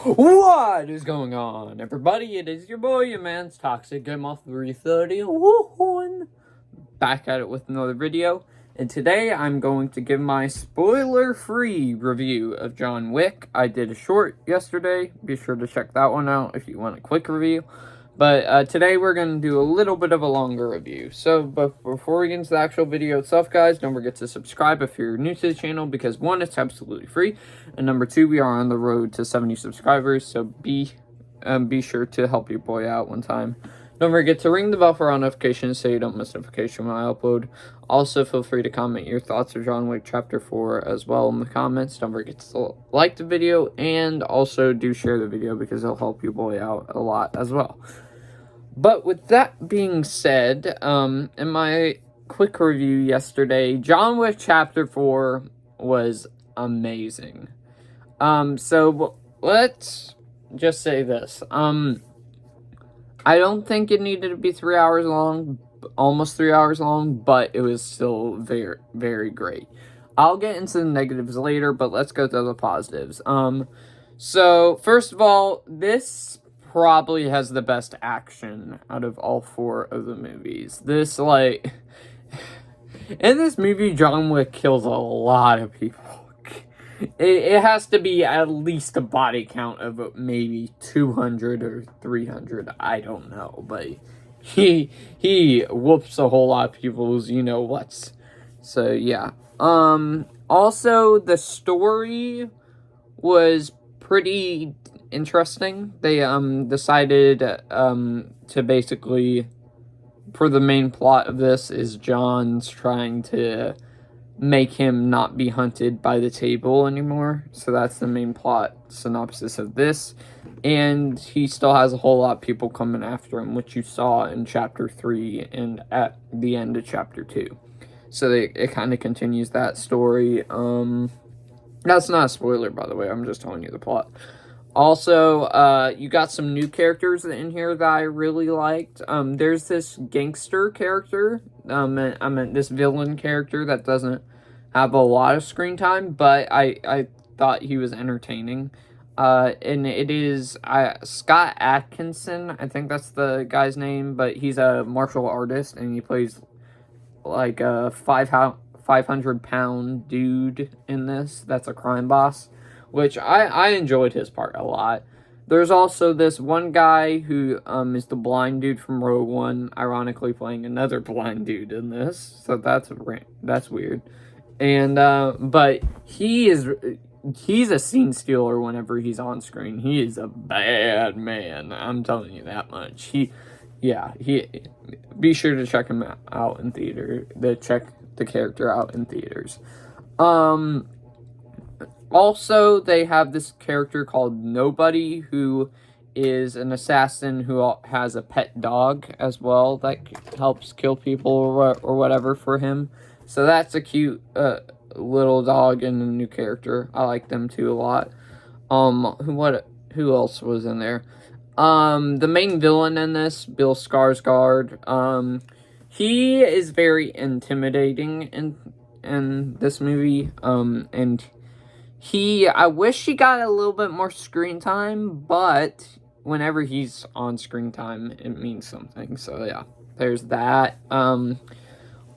What is going on, everybody? It is your boy, your man's Toxic Game off 330. Woohoo! Back at it with another video. And today I'm going to give my spoiler-free review of John Wick. I did a short yesterday. Be sure to check that one out if you want a quick review. But today we're going to do a little bit of a longer review. So, but before we get into the actual video itself, guys, don't forget to subscribe if you're new to the channel, because one, it's absolutely free, and number two, we are on the road to 70 subscribers, so be sure to help your boy out one time. Don't forget to ring the bell for all notifications so you don't miss notification when I upload. Also, feel free to comment your thoughts of John Wick Chapter 4 as well in the comments. Don't forget to like the video, and also do share the video because it'll help your boy out a lot as well. But with that being said, in my quick review yesterday, John Wick Chapter 4 was amazing. So let's just say this. I don't think it needed to be 3 hours long, almost 3 hours long, but it was still very, very great. I'll get into the negatives later, but let's go to the positives. So first of all, this probably has the best action out of all four of the movies. This, like, in this movie, John Wick kills a lot of people. It has to be at least a body count of maybe 200 or 300. I don't know, but he whoops a whole lot of people's you-know-whats. So, yeah. Also, the story was pretty interesting. They decided to basically, for the main plot of this, is John's trying to make him not be hunted by the table anymore. So that's the main plot synopsis of this. And he still has a whole lot of people coming after him, which you saw in Chapter 3 and at the end of Chapter 2. So it kind of continues that story. That's not a spoiler, by the way. I'm just telling you the plot. Also, you got some new characters in here that I really liked. There's this gangster character. I mean, this villain character that doesn't have a lot of screen time, but I thought he was entertaining. And it is Scott Atkinson. I think that's the guy's name, but he's a martial artist, and he plays like a 500-pound dude in this. That's a crime boss, which I enjoyed his part a lot. There's also this one guy who is the blind dude from Rogue One, ironically playing another blind dude in this. So that's weird. And but he's a scene stealer whenever he's on screen. He is a bad man. I'm telling you that much. He be sure to check him out in theater. Check the character out in theaters. Also, they have this character called Nobody, who is an assassin who has a pet dog as well that helps kill people or whatever for him. So that's a cute little dog and a new character. I like them too a lot. Who else was in there? The main villain in this, Bill Skarsgård. He is very intimidating in this movie. And I wish he got a little bit more screen time, but whenever he's on screen time, it means something. So yeah, there's that.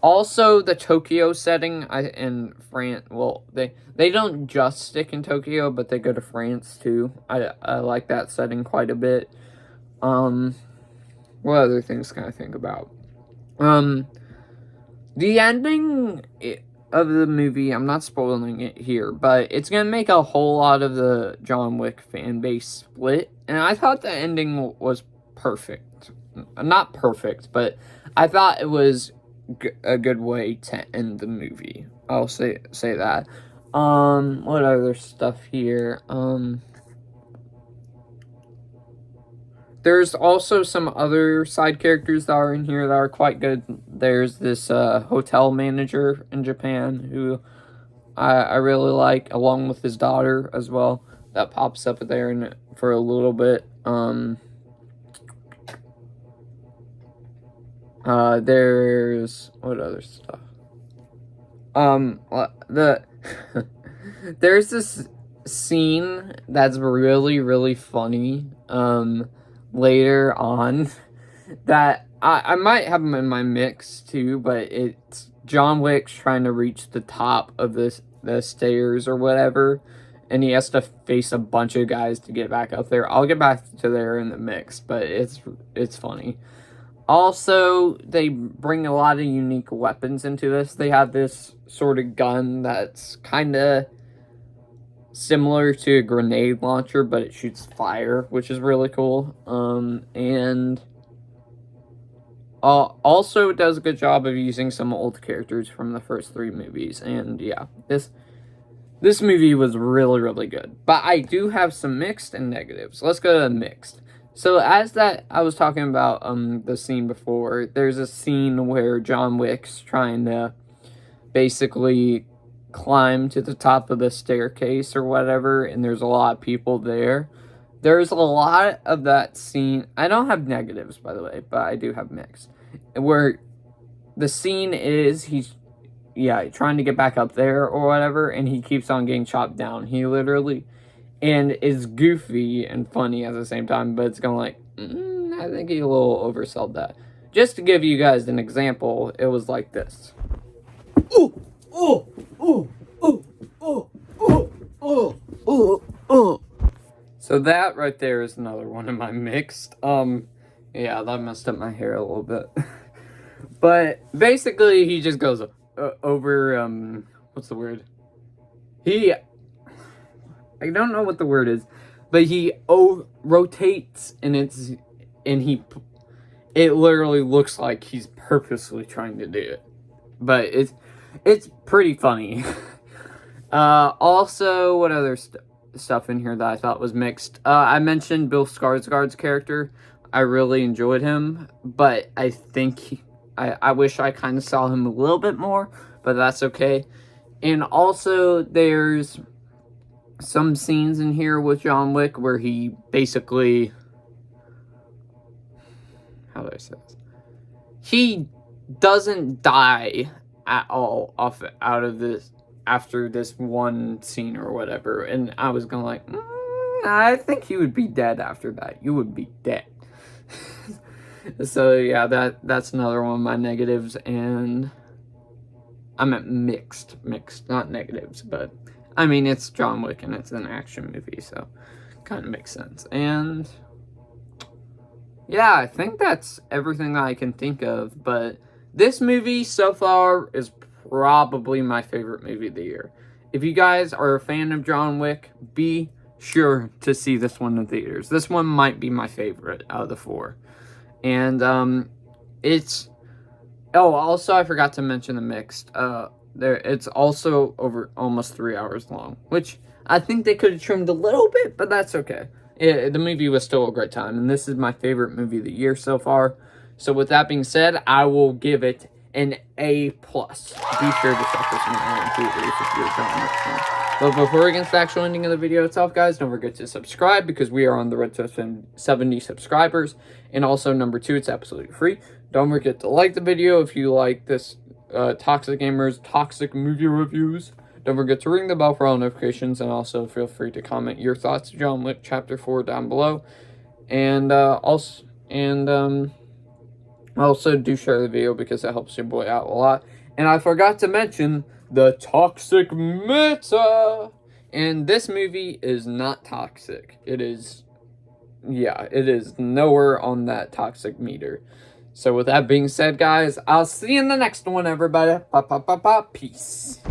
Also, the Tokyo setting in France, well, they don't just stick in Tokyo, but they go to France too. I like that setting quite a bit. What other things can I think about? The ending of the movie, I'm not spoiling it here, but it's gonna make a whole lot of the John Wick fan base split, and I thought the ending was perfect. Not perfect, but I thought it was a good way to end the movie. I'll say that. What other stuff here? There's also some other side characters that are in here that are quite good. There's this hotel manager in Japan who I really like, along with his daughter as well. That pops up there for a little bit. There's what other stuff? There's this scene that's really, really funny later on that I might have them in my mix too, but it's John Wick's trying to reach the top of the stairs or whatever, and he has to face a bunch of guys to get back up there. I'll get back to there in the mix, but it's funny. Also, they bring a lot of unique weapons into this. They have this sort of gun that's kind of similar to a grenade launcher, but it shoots fire, which is really cool. And also it does a good job of using some old characters from the first 3 movies. And yeah, this movie was really, really good. But I do have some mixed and negatives. Let's go to mixed. So as that I was talking about the scene before, there's a scene where John Wick's trying to basically climb to the top of the staircase or whatever, and there's a lot of people there. There's a lot of that scene. I don't have negatives, by the way, but I do have mixed. Where the scene is he's trying to get back up there or whatever, and he keeps on getting chopped down. He literally, and is goofy and funny at the same time, but it's going like, I think he a little oversold that. Just to give you guys an example, it was like this. Ooh, oh, oh, oh, oh, oh, oh, oh, oh. So that right there is another one of my mixed. Yeah, that messed up my hair a little bit. But basically, he just goes over, what's the word? I don't know what the word is, but he rotates, and it literally looks like he's purposely trying to do it. But it's pretty funny. Also, what other stuff in here that I thought was mixed? I mentioned Bill Skarsgård's character. I really enjoyed him, but I think I wish I kind of saw him a little bit more, but that's okay. And also, there's some scenes in here with John Wick where he basically, how do I say this? He doesn't die at all out of this after this one scene or whatever, and I was going like, I think you would be dead after that. You would be dead. So yeah, that's another one of my negatives, and I meant mixed, not negatives, but I mean, it's John Wick and it's an action movie, so kind of makes sense. And yeah, I think that's everything that I can think of, but this movie so far is probably my favorite movie of the year. If you guys are a fan of John Wick, be sure to see this one in theaters. This one might be my favorite out of the 4. And it's, also I forgot to mention the mixed. It's also over almost 3 hours long, which I think they could have trimmed a little bit, but that's okay. The movie was still a great time, and this is my favorite movie of the year so far. So with that being said, I will give it an A+. Be sure to check this one out in theaters if you're a John Wick fan. But before we get into the actual ending of the video itself, guys, don't forget to subscribe because we are on the road to 70 subscribers. And also, number 2, it's absolutely free. Don't forget to like the video if you like this Toxic Gamers Toxic Movie Reviews. Don't forget to ring the bell for all notifications, and also feel free to comment your thoughts of John Wick Chapter 4 down below. And also do share the video because that helps your boy out a lot. And I forgot to mention the toxic meter. And this movie is not toxic. It is nowhere on that toxic meter. So with that being said, guys, I'll see you in the next one, everybody. Peace.